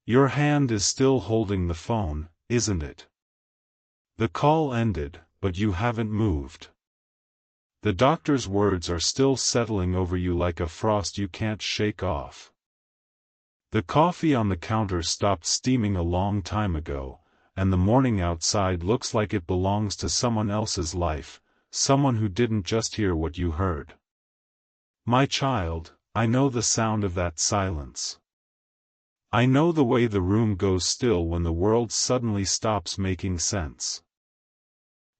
Your hand is still holding the phone, isn't it? The call ended, but you haven't moved. The doctor's words are still settling over you like a frost you can't shake off. The coffee on the counter stopped steaming a long time ago, and the morning outside looks like it belongs to someone else's life, someone who didn't just hear what you heard. My child, I know the sound of that silence. I know the way the room goes still when the world suddenly stops making sense.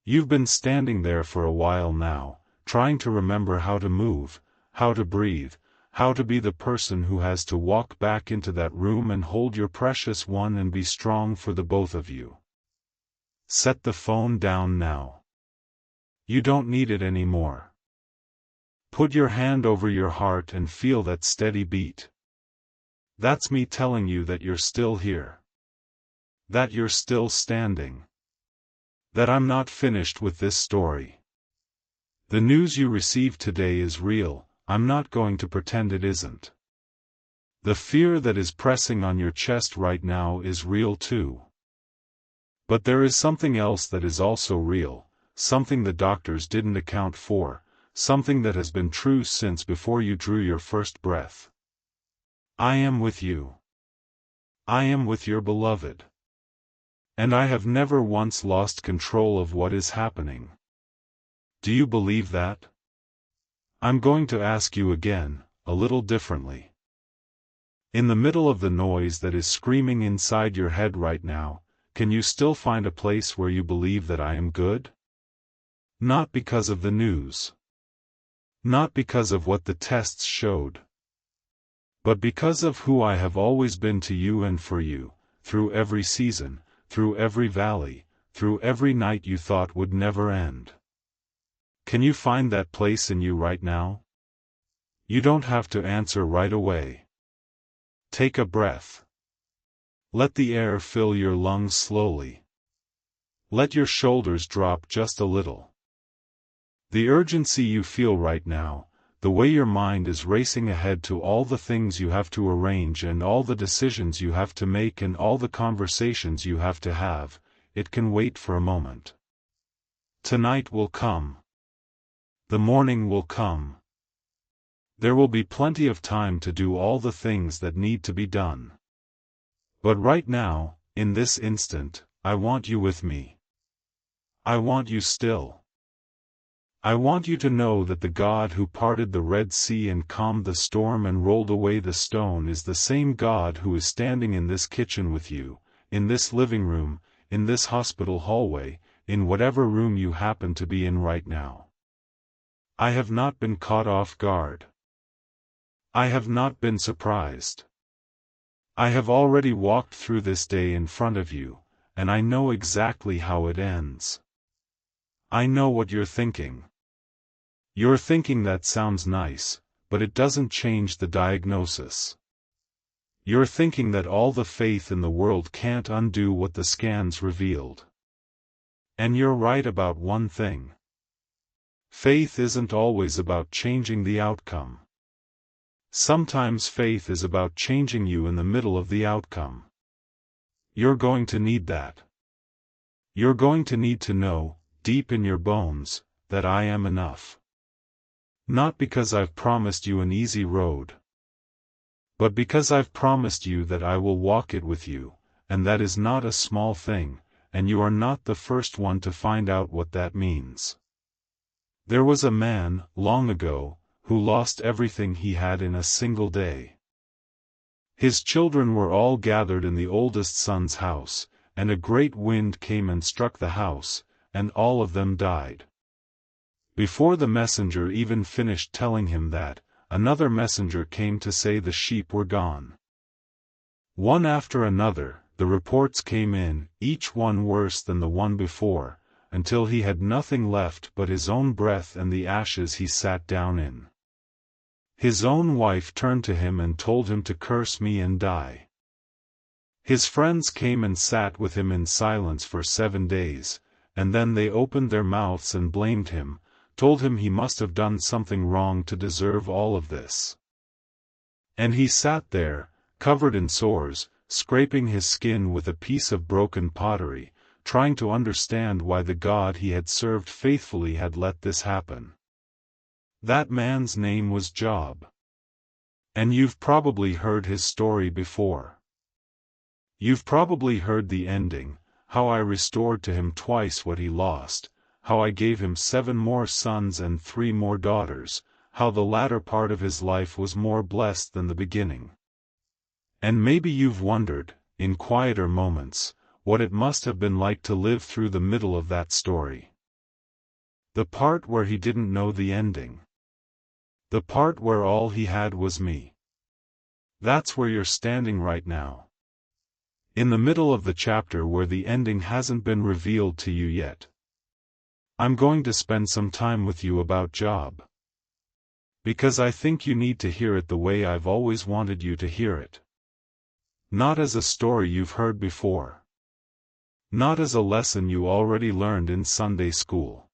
You've been standing there for a while now, trying to remember how to move, how to breathe, how to be the person who has to walk back into that room and hold your precious one and be strong for the both of you. Set the phone down now. You don't need it anymore. Put your hand over your heart and feel that steady beat. That's me telling you that you're still here. That you're still standing. That I'm not finished with this story. The news you received today is real, I'm not going to pretend it isn't. The fear that is pressing on your chest right now is real too. But there is something else that is also real, something the doctors didn't account for, something that has been true since before you drew your first breath. I am with you. I am with your beloved. And I have never once lost control of what is happening. Do you believe that? I'm going to ask you again, a little differently. In the middle of the noise that is screaming inside your head right now, can you still find a place where you believe that I am good? Not because of the news. Not because of what the tests showed. But because of who I have always been to you and for you, through every season, through every valley, through every night you thought would never end. Can you find that place in you right now? You don't have to answer right away. Take a breath. Let the air fill your lungs slowly. Let your shoulders drop just a little. The urgency you feel right now, the way your mind is racing ahead to all the things you have to arrange and all the decisions you have to make and all the conversations you have to have, it can wait for a moment. Tonight will come. The morning will come. There will be plenty of time to do all the things that need to be done. But right now, in this instant, I want you with me. I want you still. I want you to know that the God who parted the Red Sea and calmed the storm and rolled away the stone is the same God who is standing in this kitchen with you, in this living room, in this hospital hallway, in whatever room you happen to be in right now. I have not been caught off guard. I have not been surprised. I have already walked through this day in front of you, and I know exactly how it ends. I know what you're thinking. You're thinking that sounds nice, but it doesn't change the diagnosis. You're thinking that all the faith in the world can't undo what the scans revealed. And you're right about one thing. Faith isn't always about changing the outcome. Sometimes faith is about changing you in the middle of the outcome. You're going to need that. You're going to need to know, deep in your bones, that I am enough. Not because I've promised you an easy road, but because I've promised you that I will walk it with you, and that is not a small thing, and you are not the first one to find out what that means. There was a man, long ago, who lost everything he had in a single day. His children were all gathered in the oldest son's house, and a great wind came and struck the house, and all of them died. Before the messenger even finished telling him that, another messenger came to say the sheep were gone. One after another, the reports came in, each one worse than the one before, until he had nothing left but his own breath and the ashes he sat down in. His own wife turned to him and told him to curse me and die. His friends came and sat with him in silence for 7 days, and then they opened their mouths and blamed him, told him he must have done something wrong to deserve all of this. And he sat there, covered in sores, scraping his skin with a piece of broken pottery, trying to understand why the God he had served faithfully had let this happen. That man's name was Job. And you've probably heard his story before. You've probably heard the ending, how I restored to him twice what he lost, how I gave him 7 more sons and 3 more daughters, how the latter part of his life was more blessed than the beginning. And maybe you've wondered, in quieter moments, what it must have been like to live through the middle of that story. The part where he didn't know the ending. The part where all he had was me. That's where you're standing right now. In the middle of the chapter where the ending hasn't been revealed to you yet. I'm going to spend some time with you about Job. Because I think you need to hear it the way I've always wanted you to hear it. Not as a story you've heard before. Not as a lesson you already learned in Sunday school.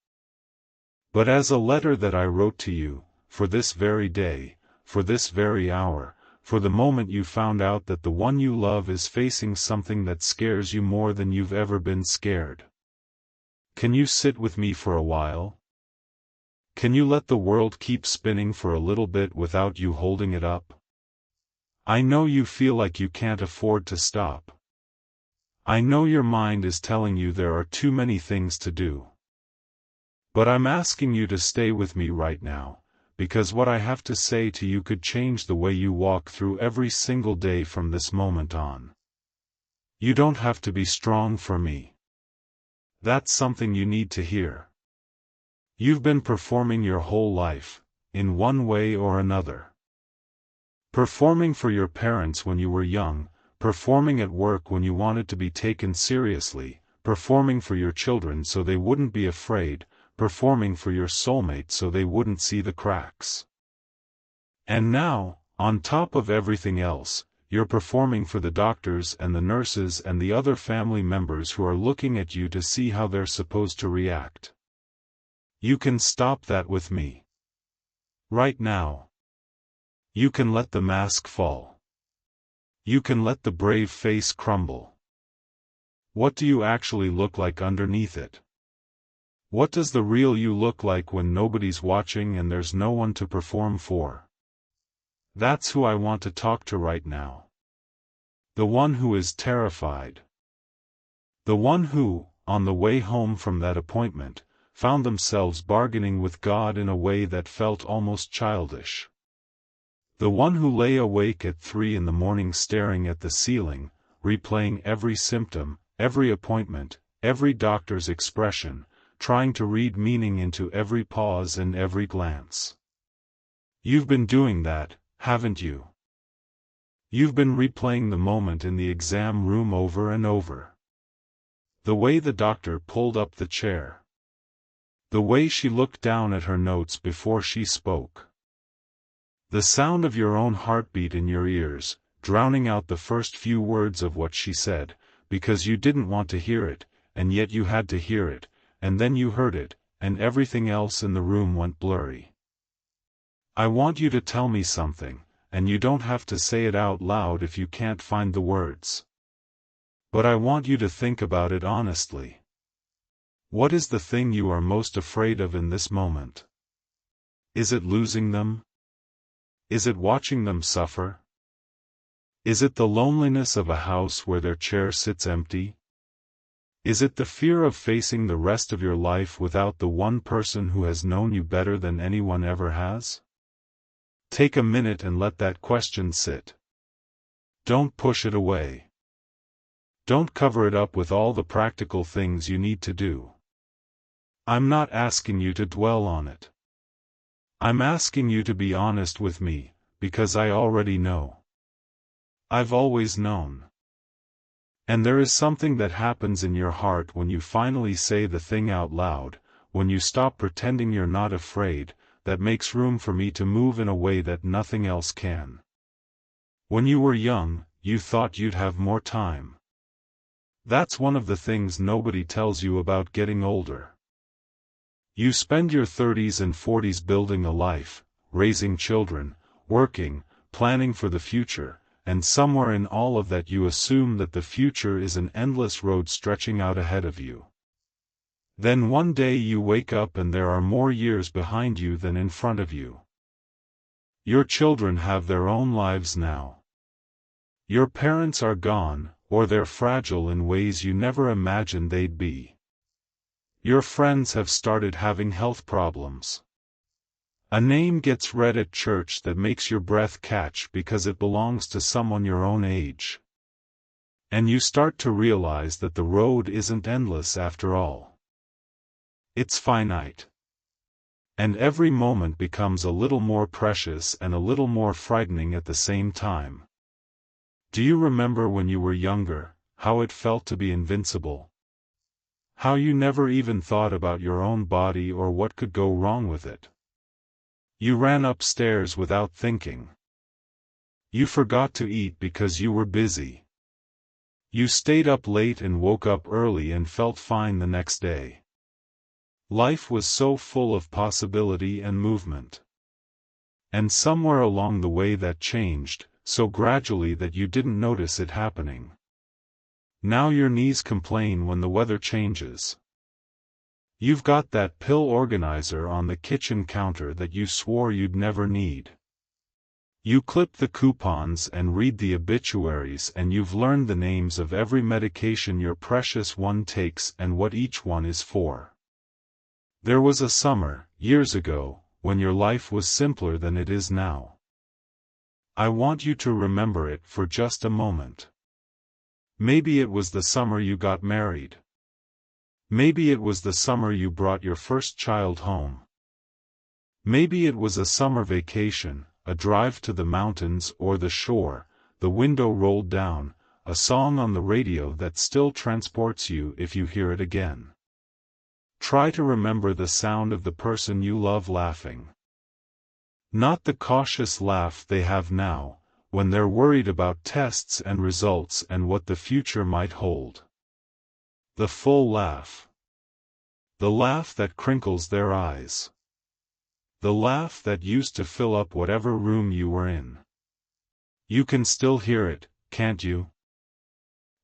But as a letter that I wrote to you, for this very day, for this very hour, for the moment you found out that the one you love is facing something that scares you more than you've ever been scared. Can you sit with me for a while? Can you let the world keep spinning for a little bit without you holding it up? I know you feel like you can't afford to stop. I know your mind is telling you there are too many things to do. But I'm asking you to stay with me right now, because what I have to say to you could change the way you walk through every single day from this moment on. You don't have to be strong for me. That's something you need to hear. You've been performing your whole life, in one way or another. Performing for your parents when you were young, performing at work when you wanted to be taken seriously, performing for your children so they wouldn't be afraid, performing for your soulmate so they wouldn't see the cracks. And now, on top of everything else, you're performing for the doctors and the nurses and the other family members who are looking at you to see how they're supposed to react. You can stop that with me. Right now. You can let the mask fall. You can let the brave face crumble. What do you actually look like underneath it? What does the real you look like when nobody's watching and there's no one to perform for? That's who I want to talk to right now. The one who is terrified. The one who, on the way home from that appointment, found themselves bargaining with God in a way that felt almost childish. The one who lay awake at 3 in the morning staring at the ceiling, replaying every symptom, every appointment, every doctor's expression, trying to read meaning into every pause and every glance. You've been doing that, haven't you? You've been replaying the moment in the exam room over and over. The way the doctor pulled up the chair. The way she looked down at her notes before she spoke. The sound of your own heartbeat in your ears, drowning out the first few words of what she said, because you didn't want to hear it, and yet you had to hear it, and then you heard it, and everything else in the room went blurry. I want you to tell me something, and you don't have to say it out loud if you can't find the words. But I want you to think about it honestly. What is the thing you are most afraid of in this moment? Is it losing them? Is it watching them suffer? Is it the loneliness of a house where their chair sits empty? Is it the fear of facing the rest of your life without the one person who has known you better than anyone ever has? Take a minute and let that question sit. Don't push it away. Don't cover it up with all the practical things you need to do. I'm not asking you to dwell on it. I'm asking you to be honest with me, because I already know. I've always known. And there is something that happens in your heart when you finally say the thing out loud, when you stop pretending you're not afraid, that makes room for me to move in a way that nothing else can. When you were young, you thought you'd have more time. That's one of the things nobody tells you about getting older. You spend your 30s and 40s building a life, raising children, working, planning for the future, and somewhere in all of that you assume that the future is an endless road stretching out ahead of you. Then one day you wake up and there are more years behind you than in front of you. Your children have their own lives now. Your parents are gone, or they're fragile in ways you never imagined they'd be. Your friends have started having health problems. A name gets read at church that makes your breath catch because it belongs to someone your own age. And you start to realize that the road isn't endless after all. It's finite. And every moment becomes a little more precious and a little more frightening at the same time. Do you remember when you were younger, how it felt to be invincible? How you never even thought about your own body or what could go wrong with it? You ran upstairs without thinking. You forgot to eat because you were busy. You stayed up late and woke up early and felt fine the next day. Life was so full of possibility and movement. And somewhere along the way that changed, so gradually that you didn't notice it happening. Now your knees complain when the weather changes. You've got that pill organizer on the kitchen counter that you swore you'd never need. You clip the coupons and read the obituaries, and you've learned the names of every medication your precious one takes and what each one is for. There was a summer, years ago, when your life was simpler than it is now. I want you to remember it for just a moment. Maybe it was the summer you got married. Maybe it was the summer you brought your first child home. Maybe it was a summer vacation, a drive to the mountains or the shore, the window rolled down, a song on the radio that still transports you if you hear it again. Try to remember the sound of the person you love laughing. Not the cautious laugh they have now, when they're worried about tests and results and what the future might hold. The full laugh. The laugh that crinkles their eyes. The laugh that used to fill up whatever room you were in. You can still hear it, can't you?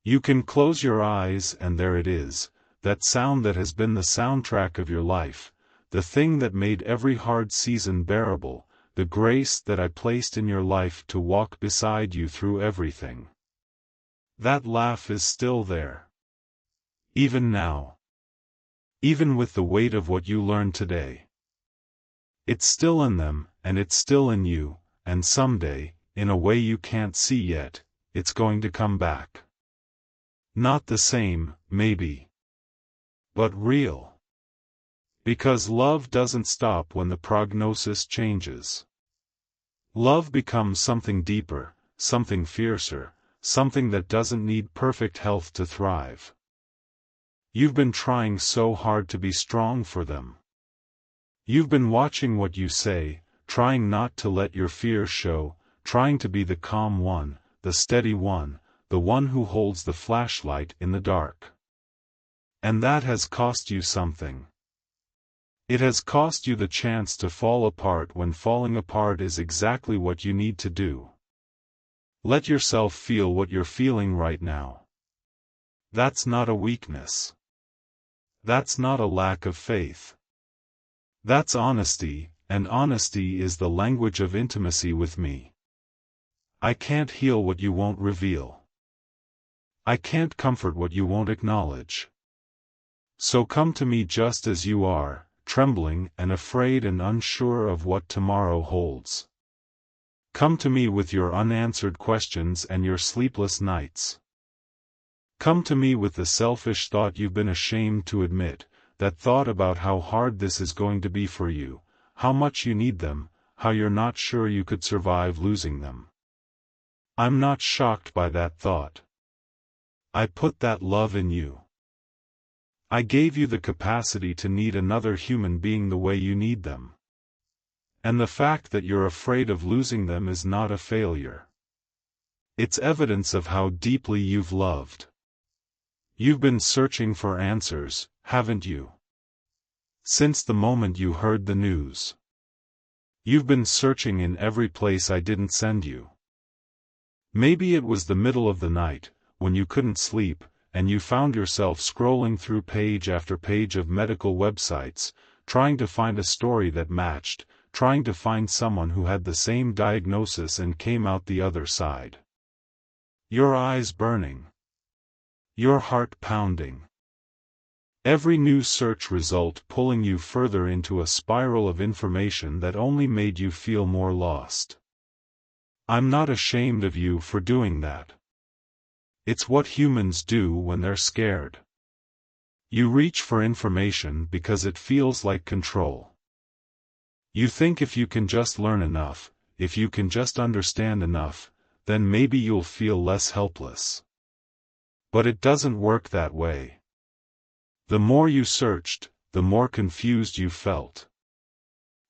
You can close your eyes and there it is, that sound that has been the soundtrack of your life, the thing that made every hard season bearable, the grace that I placed in your life to walk beside you through everything. That laugh is still there. Even now. Even with the weight of what you learned today. It's still in them, and it's still in you, and someday, in a way you can't see yet, it's going to come back. Not the same, maybe. But real. Because love doesn't stop when the prognosis changes. Love becomes something deeper, something fiercer, something that doesn't need perfect health to thrive. You've been trying so hard to be strong for them. You've been watching what you say, trying not to let your fears show, trying to be the calm one, the steady one, the one who holds the flashlight in the dark. And that has cost you something. It has cost you the chance to fall apart when falling apart is exactly what you need to do. Let yourself feel what you're feeling right now. That's not a weakness. That's not a lack of faith. That's honesty, and honesty is the language of intimacy with me. I can't heal what you won't reveal. I can't comfort what you won't acknowledge. So come to me just as you are, trembling and afraid and unsure of what tomorrow holds. Come to me with your unanswered questions and your sleepless nights. Come to me with the selfish thought you've been ashamed to admit, that thought about how hard this is going to be for you, how much you need them, how you're not sure you could survive losing them. I'm not shocked by that thought. I put that love in you. I gave you the capacity to need another human being the way you need them. And the fact that you're afraid of losing them is not a failure. It's evidence of how deeply you've loved. You've been searching for answers, haven't you? Since the moment you heard the news. You've been searching in every place I didn't send you. Maybe it was the middle of the night, when you couldn't sleep, and you found yourself scrolling through page after page of medical websites, trying to find a story that matched, trying to find someone who had the same diagnosis and came out the other side. Your eyes burning. Your heart pounding. Every new search result pulling you further into a spiral of information that only made you feel more lost. I'm not ashamed of you for doing that. It's what humans do when they're scared. You reach for information because it feels like control. You think if you can just learn enough, if you can just understand enough, then maybe you'll feel less helpless. But it doesn't work that way. The more you searched, the more confused you felt.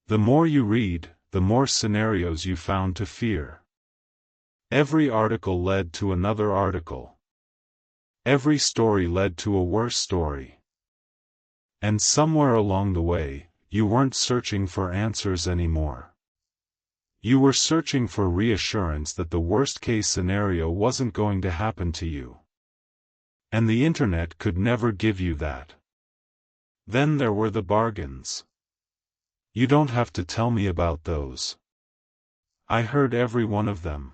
The more you read, the more scenarios you found to fear. Every article led to another article. Every story led to a worse story. And somewhere along the way, you weren't searching for answers anymore. You were searching for reassurance that the worst-case scenario wasn't going to happen to you. And the internet could never give you that. Then there were the bargains. You don't have to tell me about those. I heard every one of them.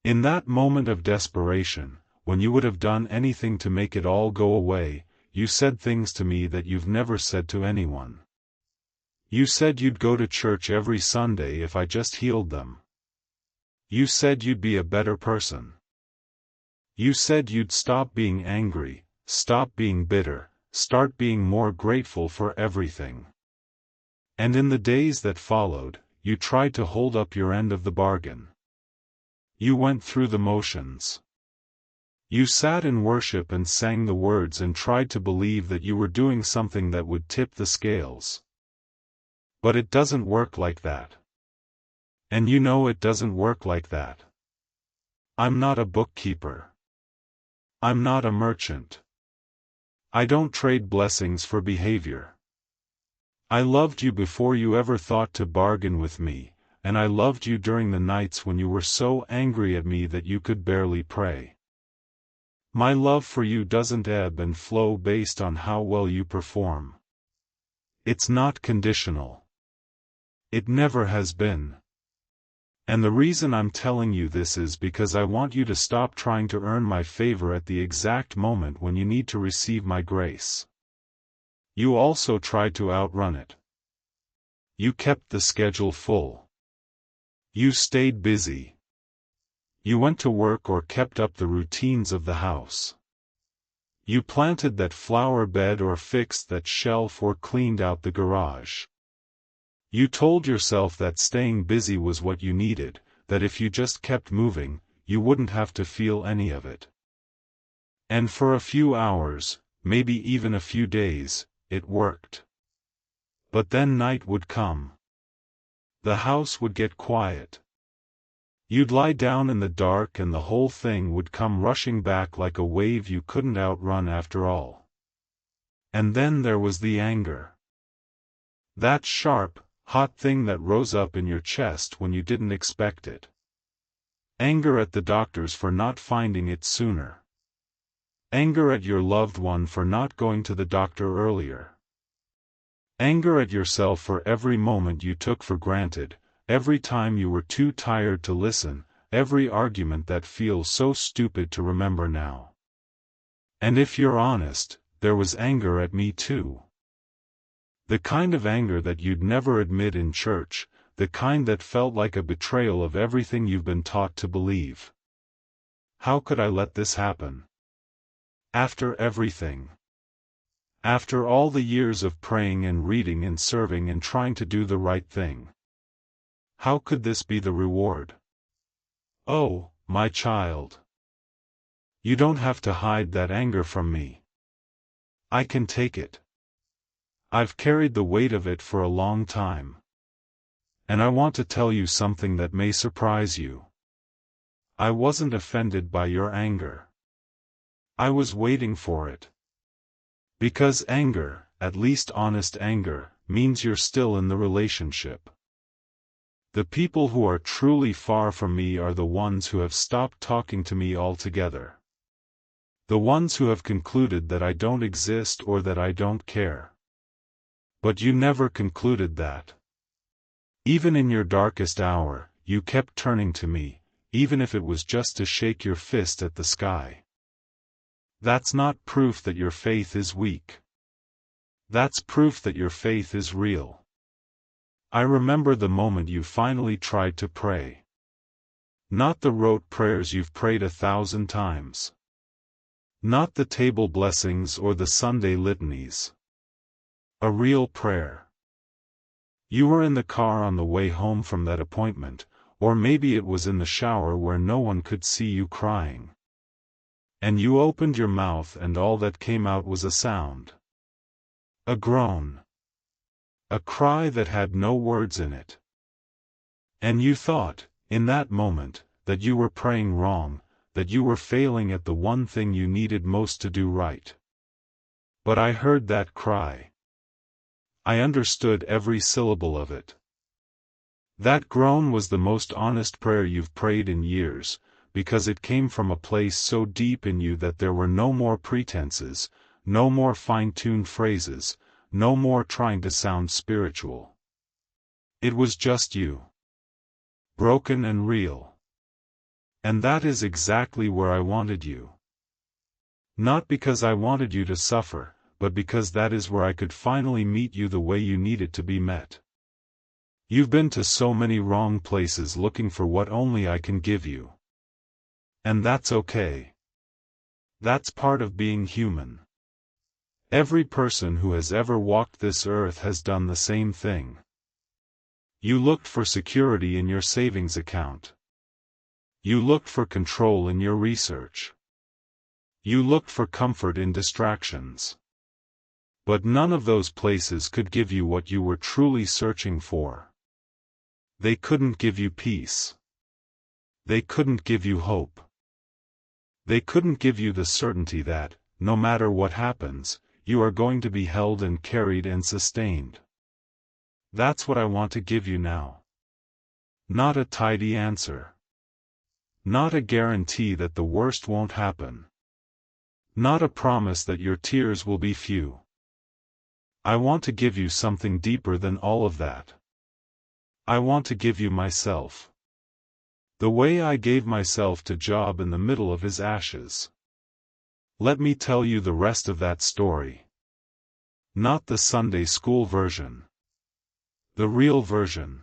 In that moment of desperation, when you would have done anything to make it all go away, you said things to me that you've never said to anyone. You said you'd go to church every Sunday if I just healed them. You said you'd be a better person. You said you'd stop being angry, stop being bitter, start being more grateful for everything. And in the days that followed, you tried to hold up your end of the bargain. You went through the motions. You sat in worship and sang the words and tried to believe that you were doing something that would tip the scales. But it doesn't work like that. And you know it doesn't work like that. I'm not a bookkeeper. I'm not a merchant. I don't trade blessings for behavior. I loved you before you ever thought to bargain with me, and I loved you during the nights when you were so angry at me that you could barely pray. My love for you doesn't ebb and flow based on how well you perform. It's not conditional. It never has been. And the reason I'm telling you this is because I want you to stop trying to earn my favor at the exact moment when you need to receive my grace. You also tried to outrun it. You kept the schedule full. You stayed busy. You went to work or kept up the routines of the house. You planted that flower bed or fixed that shelf or cleaned out the garage. You told yourself that staying busy was what you needed, that if you just kept moving, you wouldn't have to feel any of it. And for a few hours, maybe even a few days, it worked. But then night would come. The house would get quiet. You'd lie down in the dark and the whole thing would come rushing back like a wave you couldn't outrun after all. And then there was the anger. That sharp, hot thing that rose up in your chest when you didn't expect it. Anger at the doctors for not finding it sooner. Anger at your loved one for not going to the doctor earlier. Anger at yourself for every moment you took for granted, every time you were too tired to listen, every argument that feels so stupid to remember now. And if you're honest, there was anger at me too. The kind of anger that you'd never admit in church, the kind that felt like a betrayal of everything you've been taught to believe. How could I let this happen? After everything. After all the years of praying and reading and serving and trying to do the right thing. How could this be the reward? Oh, my child. You don't have to hide that anger from me. I can take it. I've carried the weight of it for a long time. And I want to tell you something that may surprise you. I wasn't offended by your anger. I was waiting for it. Because anger, at least honest anger, means you're still in the relationship. The people who are truly far from me are the ones who have stopped talking to me altogether. The ones who have concluded that I don't exist or that I don't care. But you never concluded that. Even in your darkest hour, you kept turning to me, even if it was just to shake your fist at the sky. That's not proof that your faith is weak. That's proof that your faith is real. I remember the moment you finally tried to pray. Not the rote prayers you've prayed 1,000 times. Not the table blessings or the Sunday litanies. A real prayer. You were in the car on the way home from that appointment, or maybe it was in the shower where no one could see you crying. And you opened your mouth and all that came out was a sound. A groan. A cry that had no words in it. And you thought, in that moment, that you were praying wrong, that you were failing at the one thing you needed most to do right. But I heard that cry. I understood every syllable of it. That groan was the most honest prayer you've prayed in years, because it came from a place so deep in you that there were no more pretenses, no more fine-tuned phrases, no more trying to sound spiritual. It was just you. Broken and real. And that is exactly where I wanted you. Not because I wanted you to suffer, but because that is where I could finally meet you the way you needed to be met. You've been to so many wrong places looking for what only I can give you. And that's okay. That's part of being human. Every person who has ever walked this earth has done the same thing. You looked for security in your savings account. You looked for control in your research. You looked for comfort in distractions. But none of those places could give you what you were truly searching for. They couldn't give you peace. They couldn't give you hope. They couldn't give you the certainty that, no matter what happens, you are going to be held and carried and sustained. That's what I want to give you now. Not a tidy answer. Not a guarantee that the worst won't happen. Not a promise that your tears will be few. I want to give you something deeper than all of that. I want to give you myself. The way I gave myself to Job in the middle of his ashes. Let me tell you the rest of that story. Not the Sunday school version. The real version.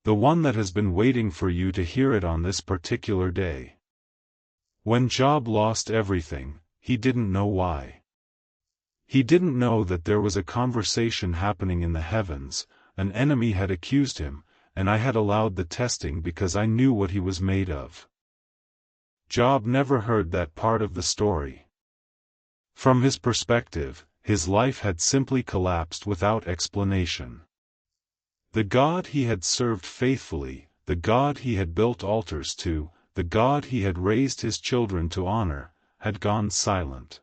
The one that has been waiting for you to hear it on this particular day. When Job lost everything, he didn't know why. He didn't know that there was a conversation happening in the heavens, an enemy had accused him, and I had allowed the testing because I knew what he was made of. Job never heard that part of the story. From his perspective, his life had simply collapsed without explanation. The God he had served faithfully, the God he had built altars to, the God he had raised his children to honor, had gone silent.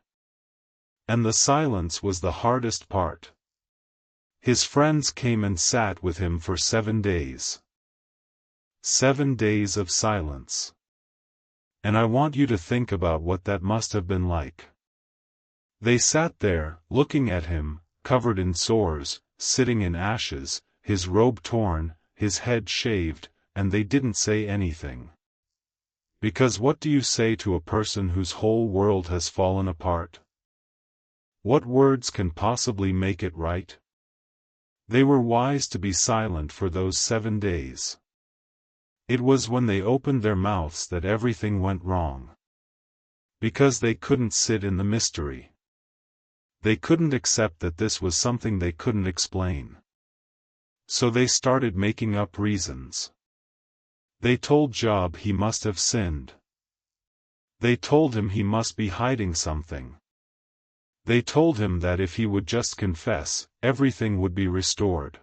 And the silence was the hardest part. His friends came and sat with him for 7 days. 7 days of silence. And I want you to think about what that must have been like. They sat there, looking at him, covered in sores, sitting in ashes, his robe torn, his head shaved, and they didn't say anything. Because what do you say to a person whose whole world has fallen apart? What words can possibly make it right? They were wise to be silent for those 7 days. It was when they opened their mouths that everything went wrong. Because they couldn't sit in the mystery. They couldn't accept that this was something they couldn't explain. So they started making up reasons. They told Job he must have sinned. They told him he must be hiding something. They told him that if he would just confess, everything would be restored.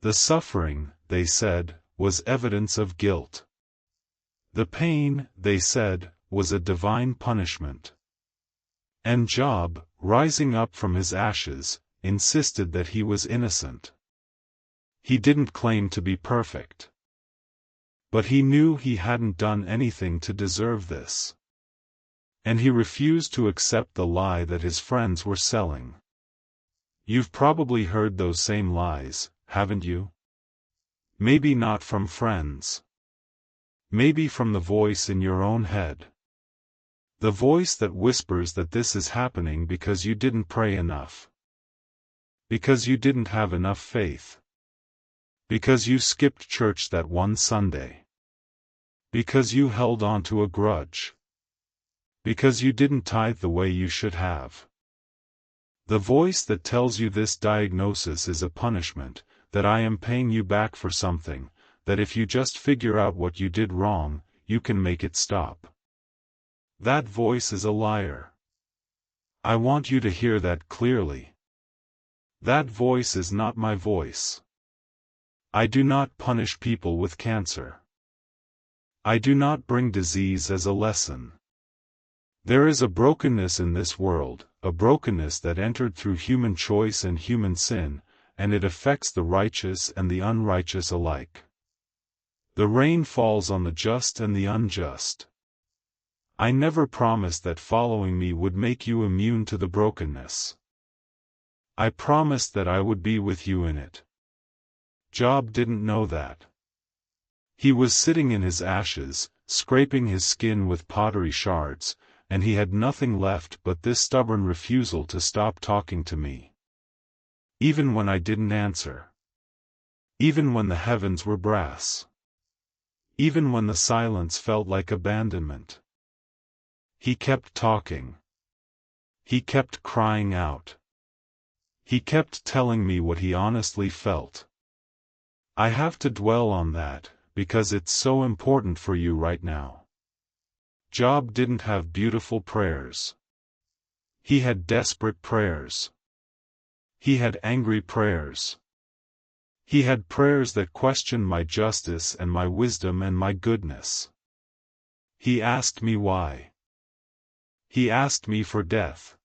The suffering, they said, was evidence of guilt. The pain, they said, was a divine punishment. And Job, rising up from his ashes, insisted that he was innocent. He didn't claim to be perfect. But he knew he hadn't done anything to deserve this. And he refused to accept the lie that his friends were selling. You've probably heard those same lies, haven't you? Maybe not from friends. Maybe from the voice in your own head. The voice that whispers that this is happening because you didn't pray enough. Because you didn't have enough faith. Because you skipped church that one Sunday. Because you held on to a grudge. Because you didn't tithe the way you should have. The voice that tells you this diagnosis is a punishment, that I am paying you back for something, that if you just figure out what you did wrong, you can make it stop. That voice is a liar. I want you to hear that clearly. That voice is not my voice. I do not punish people with cancer. I do not bring disease as a lesson. There is a brokenness in this world, a brokenness that entered through human choice and human sin, and it affects the righteous and the unrighteous alike. The rain falls on the just and the unjust. I never promised that following me would make you immune to the brokenness. I promised that I would be with you in it. Job didn't know that. He was sitting in his ashes, scraping his skin with pottery shards, and he had nothing left but this stubborn refusal to stop talking to me. Even when I didn't answer. Even when the heavens were brass. Even when the silence felt like abandonment. He kept talking. He kept crying out. He kept telling me what he honestly felt. I have to dwell on that, because it's so important for you right now. Job didn't have beautiful prayers. He had desperate prayers. He had angry prayers. He had prayers that questioned my justice and my wisdom and my goodness. He asked me why. He asked me for death.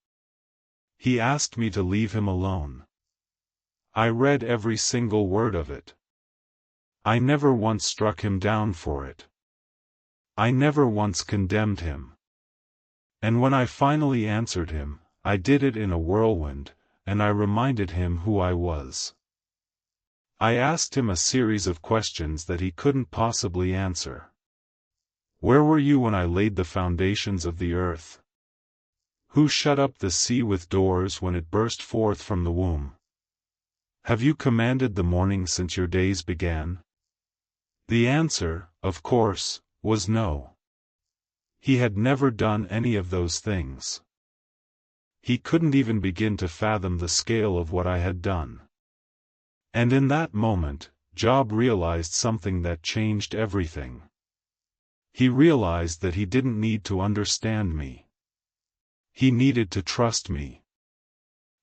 He asked me to leave him alone. I read every single word of it. I never once struck him down for it. I never once condemned him. And when I finally answered him, I did it in a whirlwind, and I reminded him who I was. I asked him a series of questions that he couldn't possibly answer. Where were you when I laid the foundations of the earth? Who shut up the sea with doors when it burst forth from the womb? Have you commanded the morning since your days began? The answer, of course, was no. He had never done any of those things. He couldn't even begin to fathom the scale of what I had done. And in that moment, Job realized something that changed everything. He realized that he didn't need to understand me. He needed to trust me.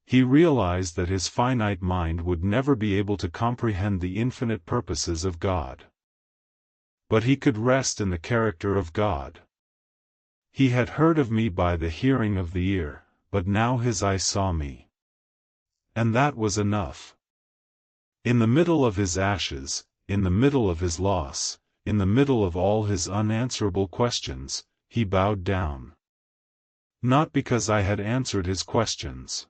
He realized that his finite mind would never be able to comprehend the infinite purposes of God. But he could rest in the character of God. He had heard of me by the hearing of the ear, but now his eye saw me. And that was enough. In the middle of his ashes, in the middle of his loss, in the middle of all his unanswerable questions, he bowed down. Not because I had answered his questions.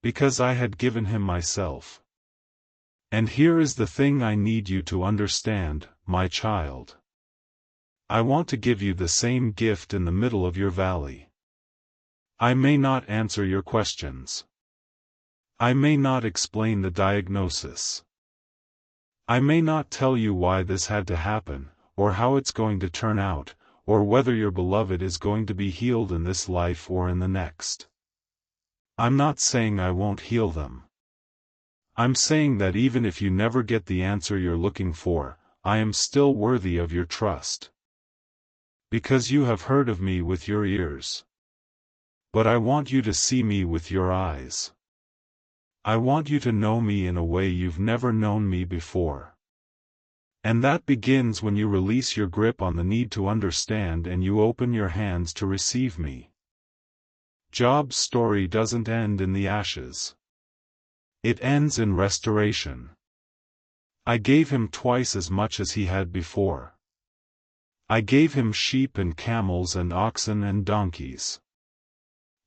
Because I had given him myself. And here is the thing I need you to understand, my child. I want to give you the same gift in the middle of your valley. I may not answer your questions. I may not explain the diagnosis. I may not tell you why this had to happen, or how it's going to turn out, or whether your beloved is going to be healed in this life or in the next. I'm not saying I won't heal them. I'm saying that even if you never get the answer you're looking for, I am still worthy of your trust. Because you have heard of me with your ears. But I want you to see me with your eyes. I want you to know me in a way you've never known me before. And that begins when you release your grip on the need to understand and you open your hands to receive me. Job's story doesn't end in the ashes. It ends in restoration. I gave him twice as much as he had before. I gave him sheep and camels and oxen and donkeys.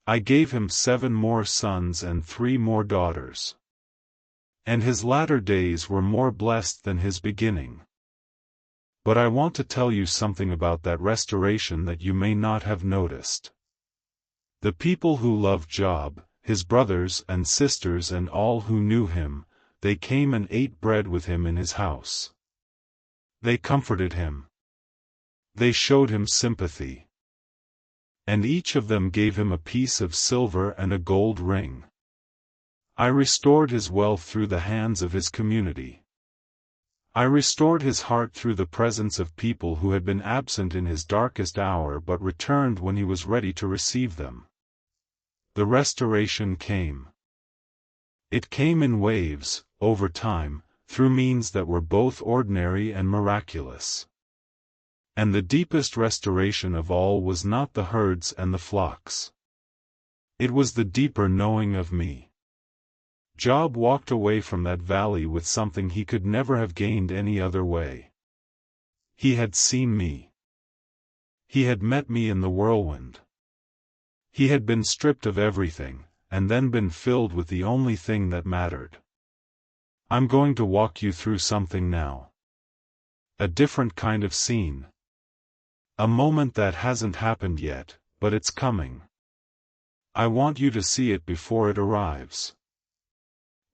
I gave him 7 more sons and 3 more daughters. And his latter days were more blessed than his beginning. But I want to tell you something about that restoration that you may not have noticed. The people who loved Job, his brothers and sisters and all who knew him, they came and ate bread with him in his house. They comforted him. They showed him sympathy. And each of them gave him a piece of silver and a gold ring. I restored his wealth through the hands of his community. I restored his heart through the presence of people who had been absent in his darkest hour but returned when he was ready to receive them. The restoration came. It came in waves, over time, through means that were both ordinary and miraculous. And the deepest restoration of all was not the herds and the flocks. It was the deeper knowing of me. Job walked away from that valley with something he could never have gained any other way. He had seen me. He had met me in the whirlwind. He had been stripped of everything, and then been filled with the only thing that mattered. I'm going to walk you through something now. A different kind of scene. A moment that hasn't happened yet, but it's coming. I want you to see it before it arrives.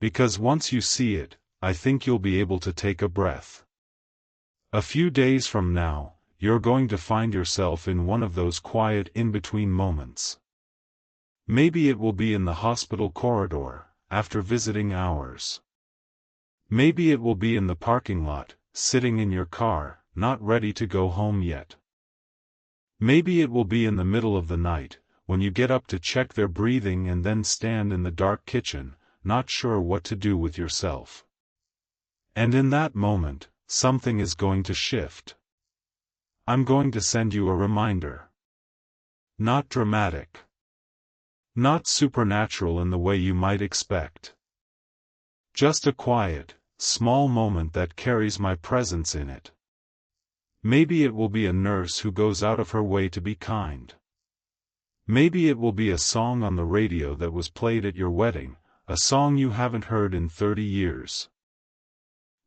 Because once you see it, I think you'll be able to take a breath. A few days from now, you're going to find yourself in one of those quiet in-between moments. Maybe it will be in the hospital corridor, after visiting hours. Maybe it will be in the parking lot, sitting in your car, not ready to go home yet. Maybe it will be in the middle of the night, when you get up to check their breathing and then stand in the dark kitchen, not sure what to do with yourself. And in that moment, something is going to shift. I'm going to send you a reminder. Not dramatic. Not supernatural in the way you might expect. Just a quiet, small moment that carries my presence in it. Maybe it will be a nurse who goes out of her way to be kind. Maybe it will be a song on the radio that was played at your wedding, a song you haven't heard in 30 years.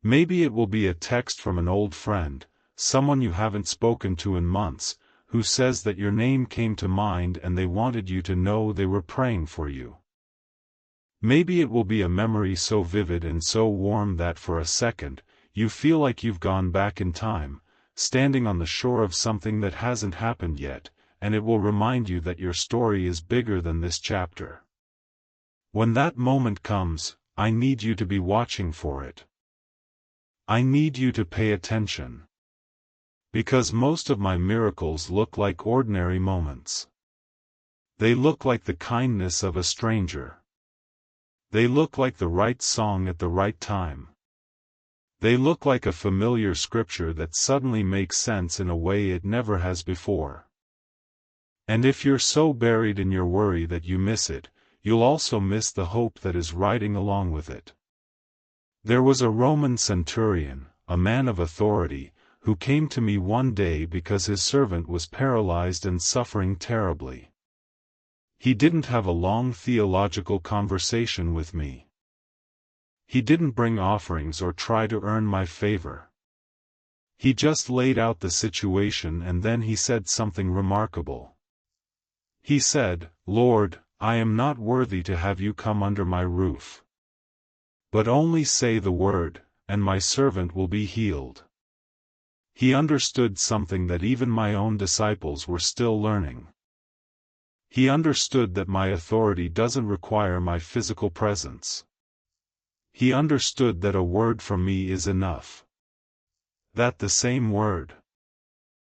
Maybe it will be a text from an old friend, someone you haven't spoken to in months, who says that your name came to mind and they wanted you to know they were praying for you. Maybe it will be a memory so vivid and so warm that for a second, you feel like you've gone back in time, standing on the shore of something that hasn't happened yet, and it will remind you that your story is bigger than this chapter. When that moment comes, I need you to be watching for it. I need you to pay attention. Because most of my miracles look like ordinary moments. They look like the kindness of a stranger. They look like the right song at the right time. They look like a familiar scripture that suddenly makes sense in a way it never has before. And if you're so buried in your worry that you miss it, you'll also miss the hope that is riding along with it. There was a Roman centurion, a man of authority, who came to me one day because his servant was paralyzed and suffering terribly. He didn't have a long theological conversation with me. He didn't bring offerings or try to earn my favor. He just laid out the situation and then he said something remarkable. He said, "Lord, I am not worthy to have you come under my roof. But only say the word, and my servant will be healed." He understood something that even my own disciples were still learning. He understood that my authority doesn't require my physical presence. He understood that a word from me is enough. That the same word,